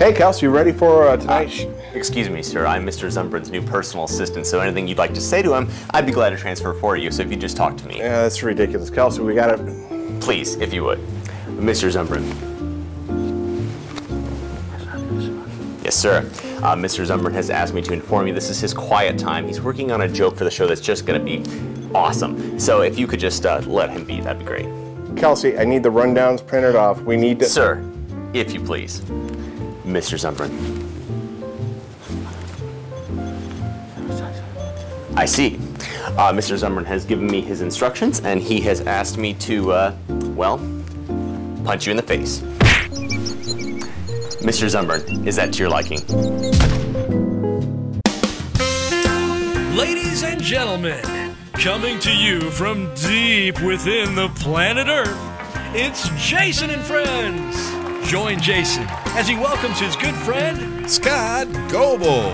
Hey, Kelsey, you ready for tonight? Excuse me, sir. I'm Mr. Zumbrin's new personal assistant, so anything you'd like to say to him, I'd be glad to transfer for you, so if you just talk to me. Yeah, that's ridiculous. Kelsey, we got it. Please, if you would. Mr. Zumbrin. Yes, sir. Mr. Zumbrin has asked me to inform you this is his quiet time. He's working on a joke for the show that's just going to be awesome. So if you could just let him be, that'd be great. Kelsey, I need the rundowns printed off. We need to... Sir, if you please. Mr. Zumbrin. I see. Mr. Zumbrin has given me his instructions, and he has asked me to, well, punch you in the face. Mr. Zumbrin, is that to your liking? Ladies and gentlemen, coming to you from deep within the planet Earth, it's Jason and Friends. Join Jason as he welcomes his good friend, Scott Goble.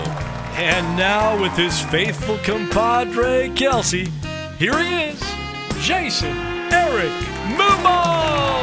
And now with his faithful compadre, Kelsey, here he is, Jason Eric Mumaw.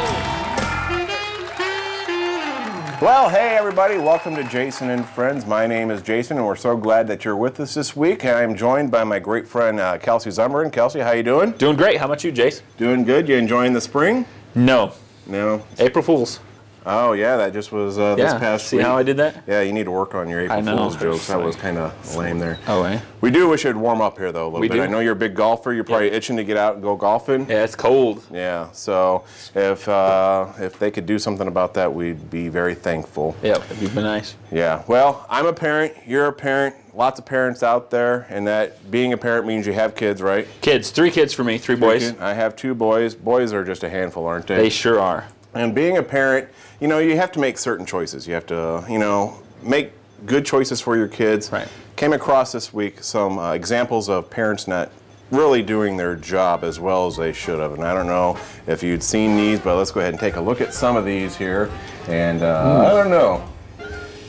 Well, hey, everybody. Welcome to Jason and Friends. My name is Jason, and we're so glad that you're with us this week. And I'm joined by my great friend, Kelsey Zumbrin. Kelsey, how you doing? Doing great. How about you, Jace? Doing good. You enjoying the spring? No. No? April Fools. Oh, yeah, that just was this past week. See how I did that? Yeah, you need to work on your April Fool's jokes. That was kind of lame there. Oh, eh? We do wish it'd warm up here, though, a little bit. do. I know you're a big golfer. You're probably itching to get out and go golfing. Yeah, it's cold. Yeah, so if they could do something about that, we'd be very thankful. Yeah, it'd be nice. Yeah, well, I'm a parent. You're a parent. Lots of parents out there, and that being a parent means you have kids, right? Kids. 3 kids for me. 3 boys. I have 2 boys. Boys are just a handful, aren't they? They sure are. And being a parent, you know, you have to make certain choices. You have to, you know, make good choices for your kids. Right. Came across this week some examples of parents not really doing their job as well as they should have. And I don't know if you'd seen these, but let's go ahead and take a look at some of these here. And I don't know.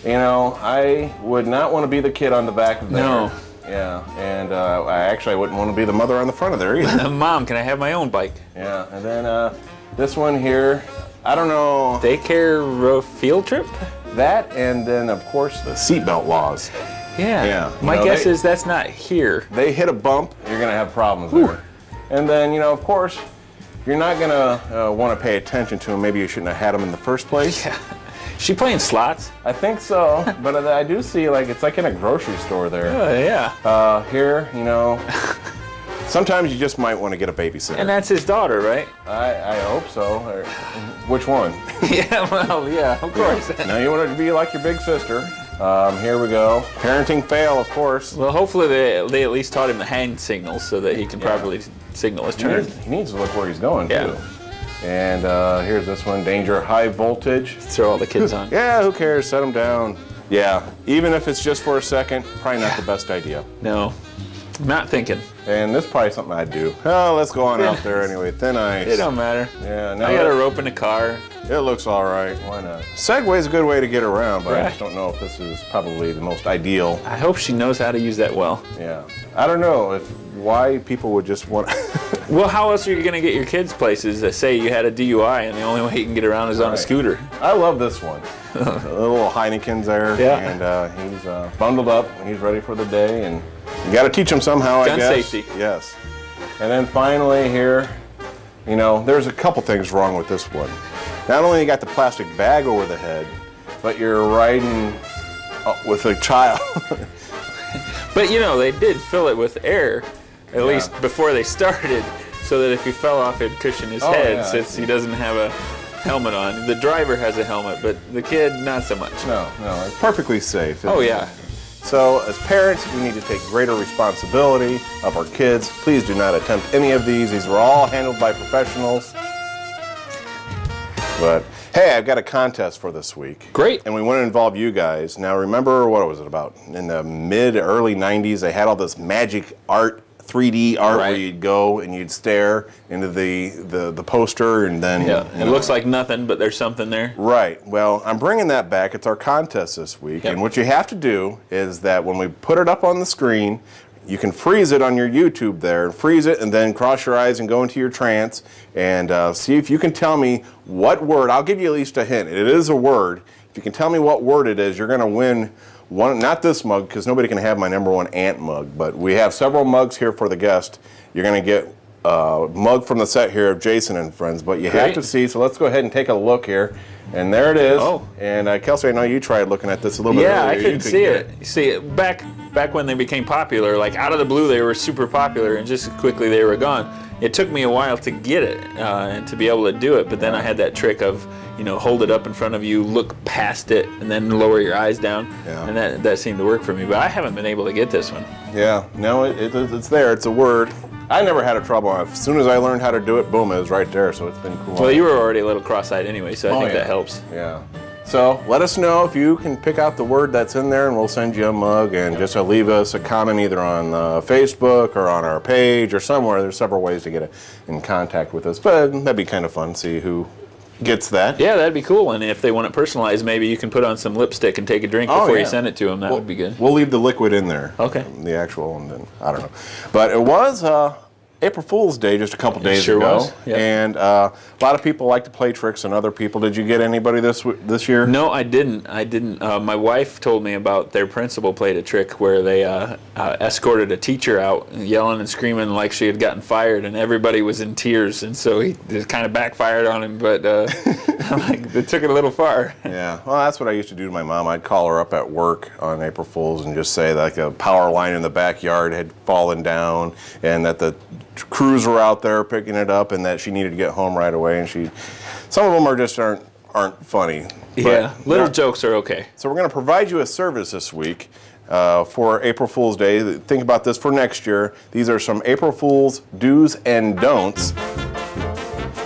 You know, I would not want to be the kid on the back of there. No. Yeah, and I wouldn't want to be the mother on the front of there either. Mom, can I have my own bike? Yeah, and then this one here, I don't know. Daycare field trip? That, and then, of course, the seatbelt laws. Yeah. Yeah. My guess is that's not here. They hit a bump, you're going to have problems there. And then, you know, of course, you're not going to want to pay attention to them. Maybe you shouldn't have had them in the first place. Yeah. She playing slots? I think so, but I do see, like, it's like in a grocery store there. Oh, yeah. Here, you know, sometimes you just might want to get a babysitter. And that's his daughter, right? I hope so. Or, which one? Yeah, well, yeah, of course. Now you want it to be like your big sister. Here we go. Parenting fail, of course. Well, hopefully they at least taught him the hand signals so that he can properly signal his turn. He needs to look where he's going, Yeah. too. And here's this one, danger, high voltage. Throw all the kids on. Yeah, who cares? Set them down. Yeah, even if it's just for a second, probably not the best idea. No, not thinking. And this is probably something I'd do. Oh, let's go on out there anyway. Thin ice. It don't matter. Yeah, now I got a rope in the car. It looks all right. Why not? Segway's a good way to get around, but I Right. just don't know if this is probably the most ideal. I hope she knows how to use that well. Yeah. I don't know why people would just want... Well, how else are you going to get your kids places that say you had a DUI and the only way you can get around is on a scooter? I love this one. The little Heineken's there, Yeah. and he's bundled up and he's ready for the day, and you got to teach him somehow, I guess. Gun safety. Yes. And then finally here, you know, there's a couple things wrong with this one. Not only you got the plastic bag over the head, but you're riding with a child. But you know, they did fill it with air, at least before they started, so that if he fell off, it'd cushion his head since he doesn't have a helmet on. The driver has a helmet, but the kid, not so much. No, it's perfectly safe. Oh, yeah. So, as parents, we need to take greater responsibility of our kids. Please do not attempt any of these. These were all handled by professionals. But, hey, I've got a contest for this week. Great. And we want to involve you guys. Now, remember, what was it about? In the early 90s, they had all this magic art, 3D art, where you'd go and you'd stare into the poster, and then... Yeah, it looks like nothing, but there's something there. Right. Well, I'm bringing that back. It's our contest this week. Yep. And what you have to do is that when we put it up on the screen, you can freeze it on your YouTube there. Freeze it and then cross your eyes and go into your trance and see if you can tell me what word. I'll give you at least a hint. It is a word. If you can tell me what word it is, you're going to win one, not this mug because nobody can have my #1 ant mug, but we have several mugs here for the guest. You're going to get a mug from the set here of Jason and Friends, but you have to see, so let's go ahead and take a look here. And there it is. Oh. And Kelsey, I know you tried looking at this a little bit earlier. Yeah, I couldn't see it. You see, back when they became popular, like out of the blue, they were super popular, and just quickly they were gone. It took me a while to get it and to be able to do it, but then I had that trick of, you know, hold it up in front of you, look past it, and then lower your eyes down, and that seemed to work for me. But I haven't been able to get this one. Yeah, no, it's there. It's a word. I never had a trouble. As soon as I learned how to do it, boom, it was right there, so it's been cool. Well, you were already a little cross-eyed anyway, so I think that helps. Yeah. So let us know if you can pick out the word that's in there, and we'll send you a mug, and just leave us a comment either on Facebook or on our page or somewhere. There's several ways to get in contact with us, but that'd be kind of fun to see who gets that. Yeah, that'd be cool. And if they want it personalized, maybe you can put on some lipstick and take a drink before you send it to them. That would be good. We'll leave the liquid in there. Okay. The actual, and then I don't know. But it was April Fool's Day just a couple days ago. Was. Yep. And a lot of people like to play tricks on other people. Did you get anybody this year? No, I didn't. My wife told me about their principal played a trick where they escorted a teacher out, yelling and screaming like she had gotten fired, and everybody was in tears. And so it kind of backfired on him, but like, they took it a little far. Yeah, well, that's what I used to do to my mom. I'd call her up at work on April Fool's and just say like a power line in the backyard had fallen down, and that the crews were out there picking it up, and that she needed to get home right away. And some of them aren't funny. Yeah, little jokes are okay. So we're going to provide you a service this week for April Fool's Day. Think about this for next year. These are some April Fool's do's and don'ts.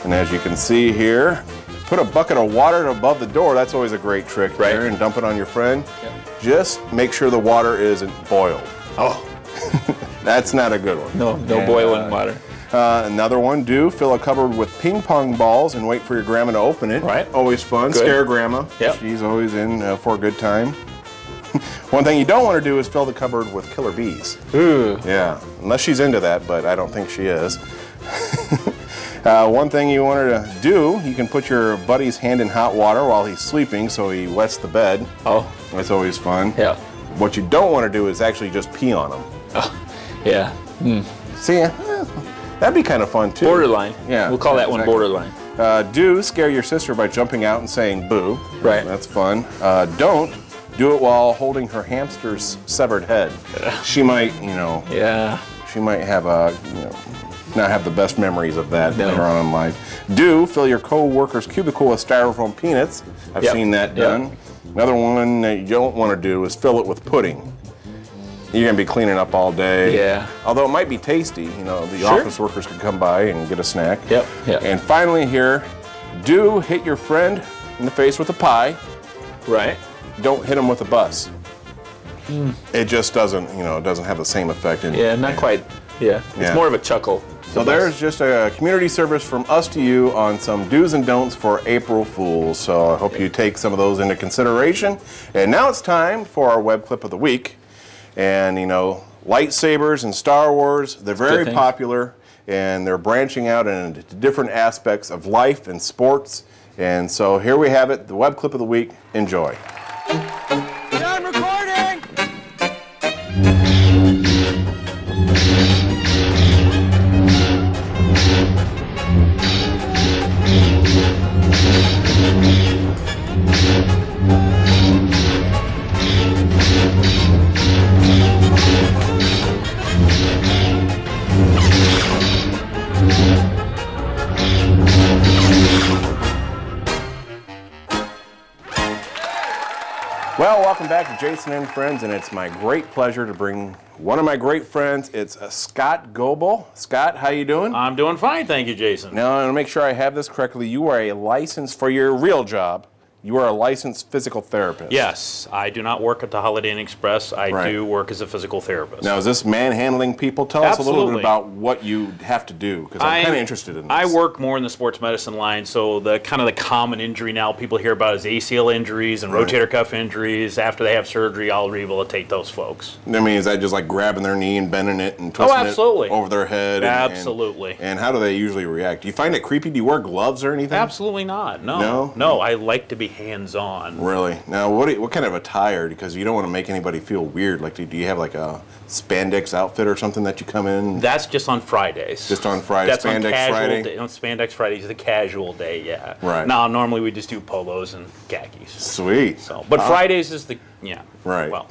And as you can see here, put a bucket of water above the door. That's always a great trick there, and dump it on your friend. Yep. Just make sure the water isn't boiled. Oh. That's not a good one. No boiling water. Another one, fill a cupboard with ping pong balls and wait for your grandma to open it. Right. Always fun. Good. Scare grandma. Yep. She's always in for a good time. One thing you don't want to do is fill the cupboard with killer bees. Ooh. Yeah, unless she's into that, but I don't think she is. One thing you want her to do, you can put your buddy's hand in hot water while he's sleeping so he wets the bed. Oh. That's always fun. Yeah. What you don't want to do is actually just pee on him. Oh. Yeah. See, that'd be kind of fun too. Borderline. Yeah. We'll call that one borderline. Scare your sister by jumping out and saying boo. Right. That's fun. Don't do it while holding her hamster's severed head. She might, Yeah. She might have not have the best memories of that later on in life. Fill your co-worker's cubicle with styrofoam peanuts. I've seen that done. Another one that you don't want to do is fill it with pudding. You're going to be cleaning up all day. Yeah. Although it might be tasty, the office workers could come by and get a snack. Yep. And finally here, hit your friend in the face with a pie. Right. Don't hit him with a bus. It just doesn't, it doesn't have the same effect. Not quite. Yeah. It's more of a chuckle. So there's just a community service from us to you on some do's and don'ts for April Fools. So I hope you take some of those into consideration. And now it's time for our web clip of the week. And, lightsabers and Star Wars, they're very popular, and they're branching out into different aspects of life and sports. And so here we have it, the web clip of the week. Enjoy. Done recording! Well, welcome back to Jason and Friends, and it's my great pleasure to bring one of my great friends. It's Scott Goble. Scott, how you doing? I'm doing fine, thank you, Jason. Now, I want to make sure I have this correctly. You are a license for your real job. You are a licensed physical therapist. Yes, I do not work at the Holiday Inn Express. I do work as a physical therapist. Now, is this manhandling people? Tell us a little bit about what you have to do, because I'm kind of interested in this. I work more in the sports medicine line, so the kind of the common injury now people hear about is ACL injuries and rotator cuff injuries. After they have surgery, I'll rehabilitate those folks. I mean, is that just like grabbing their knee and bending it and twisting it over their head? Absolutely. And how do they usually react? Do you find it creepy? Do you wear gloves or anything? Absolutely not. No. No, I like to be hands-on. Really? Now, what kind of attire? Because you don't want to make anybody feel weird. Like, do you have like a spandex outfit or something that you come in? That's just on Fridays. Just on Friday. That's Spandex on casual Friday. Day. On Spandex Friday is the casual day. Yeah. Right. Now normally we just do polos and khakis. Sweet. So, but Fridays is the Right. Well.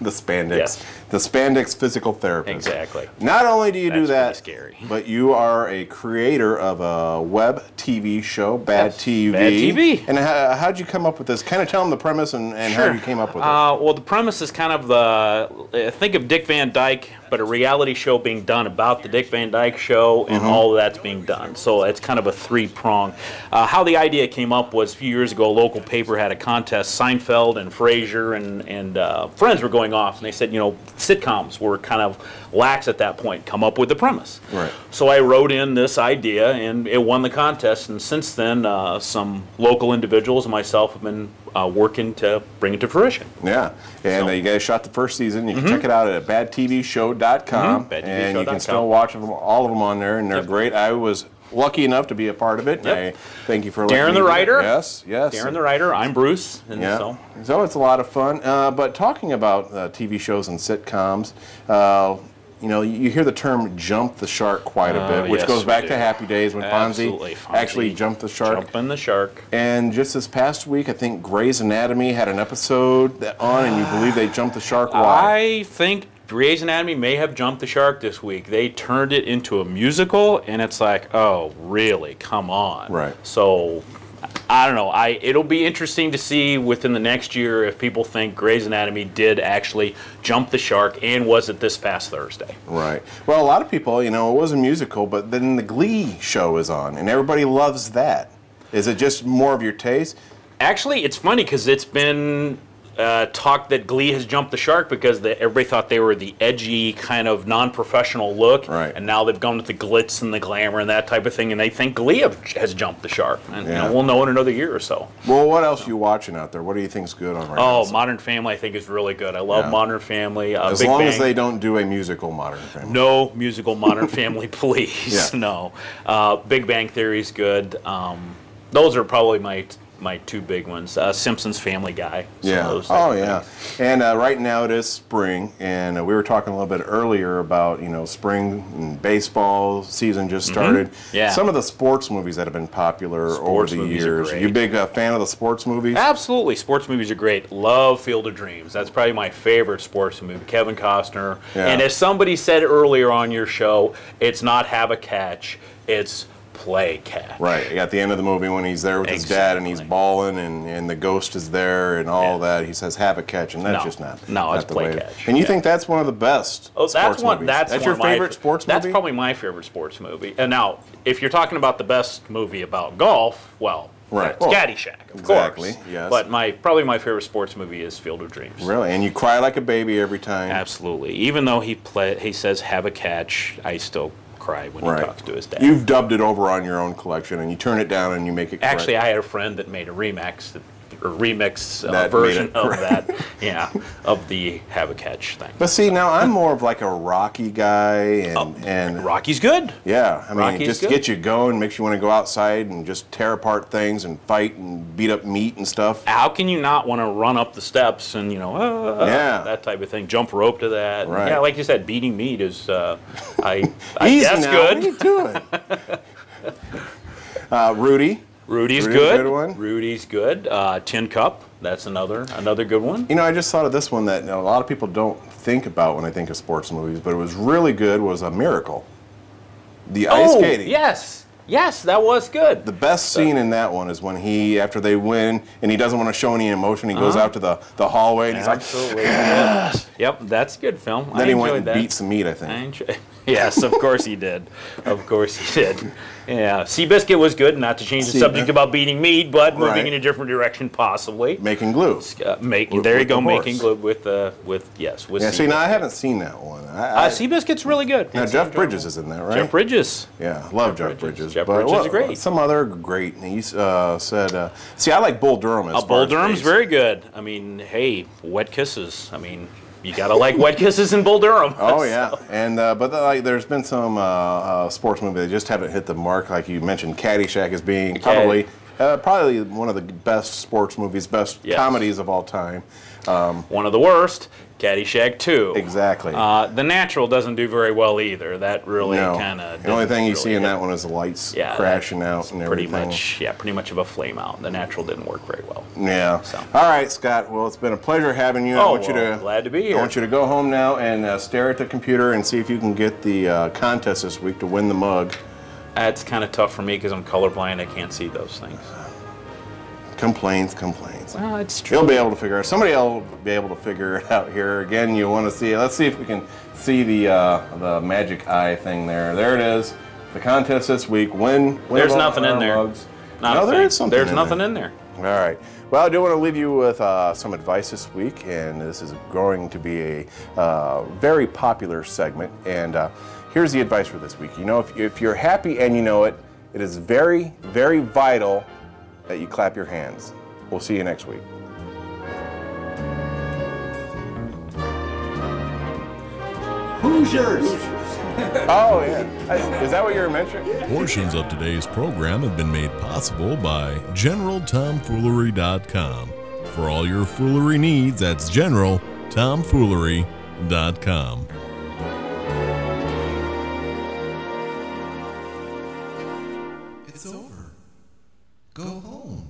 The spandex. Yes. The spandex physical therapist. Exactly. Not only do you do that, scary. but you are a creator of a web TV show, Bad TV. Bad TV. And how'd you come up with this? Kind of tell them the premise and how you came up with it. Well, the premise is kind of think of Dick Van Dyke, but a reality show being done about the Dick Van Dyke show, and all of that's being done. So it's kind of a three-prong. How the idea came up was a few years ago, a local paper had a contest. Seinfeld and Frasier and Friends were going off, and they said, sitcoms were kind of lax at that point. Come up with the premise. Right. So I wrote in this idea, and it won the contest. And since then, some local individuals and myself have been working to bring it to fruition. Yeah, and you guys shot the first season. You can check it out at badtvshow.com, and you can still watch all of them on there, and they're great. I was lucky enough to be a part of it. And I thank you for letting me Darren the writer. Yes, yes. Darren the writer. I'm Bruce. And so it's a lot of fun. But talking about TV shows and sitcoms, you hear the term "jump the shark" quite a bit, which goes back to Happy Days when Fonzie actually jumped the shark. Jumping the shark. And just this past week, I think Grey's Anatomy had an episode on, and you believe they jumped the shark. Why? I think Grey's Anatomy may have jumped the shark this week. They turned it into a musical, and it's like, oh, really? Come on. Right. So, I don't know. It'll be interesting to see within the next year if people think Grey's Anatomy did actually jump the shark, and was it this past Thursday? Right. Well, a lot of people, it was a musical, but then the Glee show is on, and everybody loves that. Is it just more of your taste? Actually, it's funny because it's been talk that Glee has jumped the shark because everybody thought they were the edgy kind of non-professional look, and now they've gone with the glitz and the glamour and that type of thing, and they think Glee has jumped the shark. And we'll know in another year or so. Well, what else are you watching out there? What do you think's good on right now? Oh, Modern Family I think is really good. I love Modern Family. As long as they don't do a musical Modern Family. No musical Modern Family, please. No. Big Bang Theory is good. Those are probably my two big ones. Simpsons, Family Guy. And right now it is spring, and we were talking a little bit earlier about spring and baseball season just started. Some of the sports movies that have been popular over the years. Are you a big fan of the sports movies? Absolutely, sports movies are great. Love Field of Dreams. That's probably my favorite sports movie. Kevin Costner. And as somebody said earlier on your show, it's not have a catch, it's play catch. Right. At the end of the movie when he's there with his dad and he's balling and the ghost is there and all that, he says have a catch, and that's just not. No, it's play catch. And you think that's one of the best sports movies? That's your favorite sports movie? That's probably my favorite sports movie. And now, if you're talking about the best movie about golf, well, it's Caddyshack, of course. Yes. But probably my favorite sports movie is Field of Dreams. Really? And you cry like a baby every time? Absolutely. Even though he says have a catch, I still cry when he talks to his dad. You've dubbed it over on your own collection, and you turn it down and you make it correct. Actually, I had a friend that made a remix version of that, of the have a catch thing. But see, now I'm more of like a Rocky guy, and Rocky's good. Yeah, I mean, just get you going, makes you want to go outside and just tear apart things and fight and beat up meat and stuff. How can you not want to run up the steps and that type of thing, jump rope to that? Right. Yeah, like you said, beating meat is I Easy guess now. good. What are you doing? Rudy. Rudy's good. Good one. Rudy's good. Tin Cup. That's another good one. I just thought of this one that a lot of people don't think about when they think of sports movies, but it was really good. Was A Miracle. The ice skating. Yes, that was good. The best scene in that one is when after they win, and he doesn't want to show any emotion, he goes out to the hallway, and he's like, yes. Yep, that's a good film. Then he went and beat some meat, I think. Yes, of course he did. Of course he did. Yeah, Seabiscuit was good. Not to change the subject about beating meat, but moving in a different direction, possibly. Making glue. There you go, making glue with yes. With yeah. See, now I haven't seen that one. Seabiscuit's really good. Now Jeff Bridges is in there, right? Jeff Bridges. Yeah, love Jeff Bridges. Jeff Bridges is great. Some other great. He said, "See, I like Bull Durham." Bull Durham's very good. I mean, hey, Wet Kisses. I mean, you gotta like Wet Kisses in Bull Durham. Oh yeah, and but like there's been some sports movies that just haven't hit the mark. Like you mentioned, Caddyshack as being probably one of the best sports movies, best comedies of all time. One of the worst. Caddyshack 2. Exactly. The Natural doesn't do very well either. That really kind of. The only thing you see in that one is the lights crashing out and everything. Pretty much of a flame out. The Natural didn't work very well. Yeah. So. All right, Scott. Well, it's been a pleasure having you. Glad to be here. I want you to go home now and stare at the computer and see if you can get the contest this week to win the mug. That's kind of tough for me because I'm colorblind. I can't see those things. Complaints. Well, it's true. You'll be able to figure it out. Somebody else will be able to figure it out here. Again, you want to see it. Let's see if we can see the magic eye thing there. There it is. The contest this week. There's nothing in there. There is something. There's nothing in there. All right. Well, I do want to leave you with some advice this week, and this is going to be a very popular segment. And here's the advice for this week. You know, if you're happy and you know it, it is very, very vital that you clap your hands. We'll see you next week. Hoosiers! Oh, yeah. Is that what you were mentioning? Portions of today's program have been made possible by GeneralTomFoolery.com. For all your foolery needs, that's GeneralTomFoolery.com. It's over. Go home.